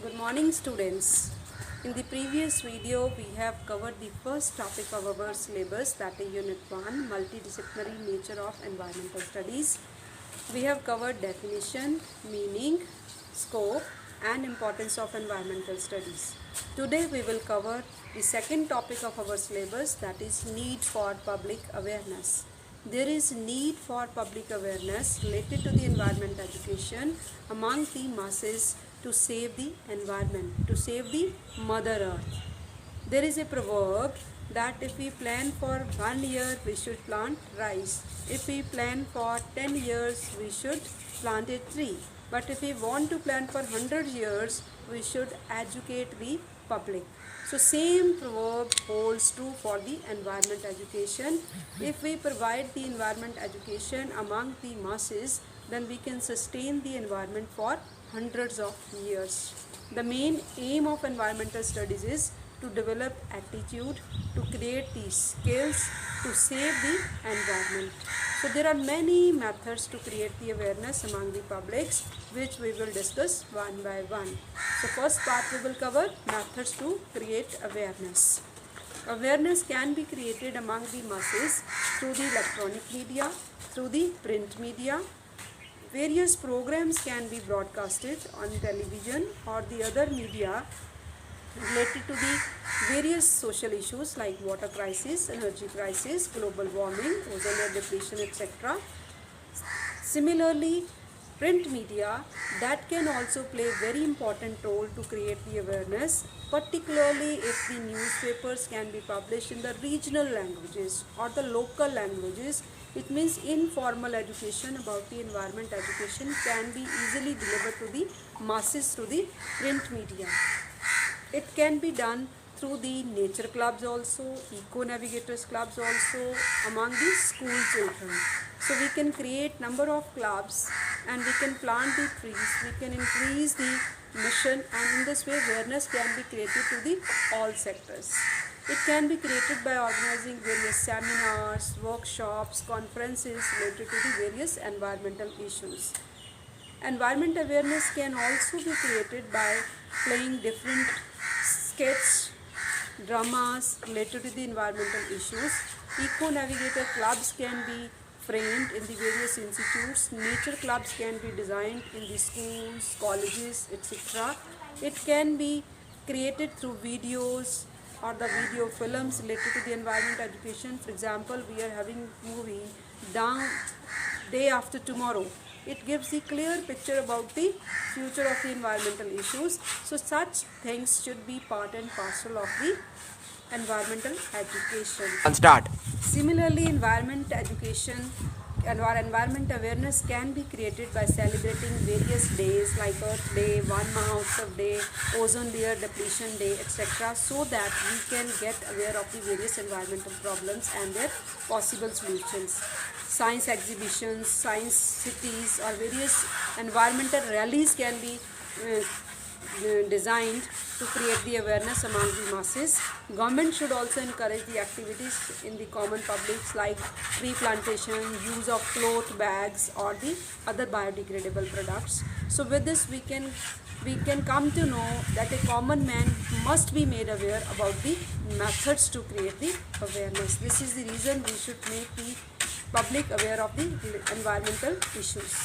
Good morning, students. In the previous video we have covered the first topic of our syllabus, that is unit 1, multidisciplinary nature of environmental studies. We have covered definition, meaning, scope and importance of environmental studies. Today we will cover the second topic of our syllabus, that is need for public awareness. There is need for public awareness related to the environment education among the masses to save the environment, to save the Mother Earth. There is a proverb that if we plan for 1 year, we should plant rice. If we plan for 10 years, we should plant a tree. But if we want to plan for 100 years, we should educate the public. So same proverb holds true for the environment education. If we provide the environment education among the masses, then we can sustain the environment for hundreds of years. The main aim of environmental studies is to develop attitude, to create the skills to save the environment. So there are many methods to create the awareness among the publics, which we will discuss one by one. So first part we will cover methods to create awareness. Awareness can be created among the masses through the electronic media, through the print media. Various programs can be broadcasted on television or the other media related to the various social issues like water crisis, energy crisis, global warming, ozone layer depletion, etc. Similarly, print media that can also play a very important role to create the awareness, particularly if the newspapers can be published in the regional languages or the local languages. It means informal education about the environment education can be easily delivered to the masses through the print media. It can be done through the nature clubs also, eco navigators clubs also, among the school children. So we can create number of clubs and we can plant the trees, we can increase the mission, and in this way awareness can be created to the all sectors. It can be created by organizing various seminars, workshops, conferences related to the various environmental issues. Environment awareness can also be created by playing different skits, dramas related to the environmental issues. Eco-navigator clubs can be framed in the various institutes. Nature clubs can be designed in the schools, colleges, etc. It can be created through videos or the video films related to the environment education. For example, we are having movie Down Day After Tomorrow. It gives the clear picture about the future of the environmental issues. So such things should be part and parcel of the environmental education. And start. Similarly, environment education and our environment awareness can be created by celebrating various days like Earth Day, One Mahotsav Day, Ozone Layer Depletion Day, etc. so that we can get aware of the various environmental problems and their possible solutions. Science exhibitions, science cities or various environmental rallies can be designed to create the awareness among the masses. Government should also encourage the activities in the common publics like tree plantation, use of cloth bags or the other biodegradable products. So with this we can come to know that a common man must be made aware about the methods to create the awareness. This is the reason we should make the public aware of the environmental issues.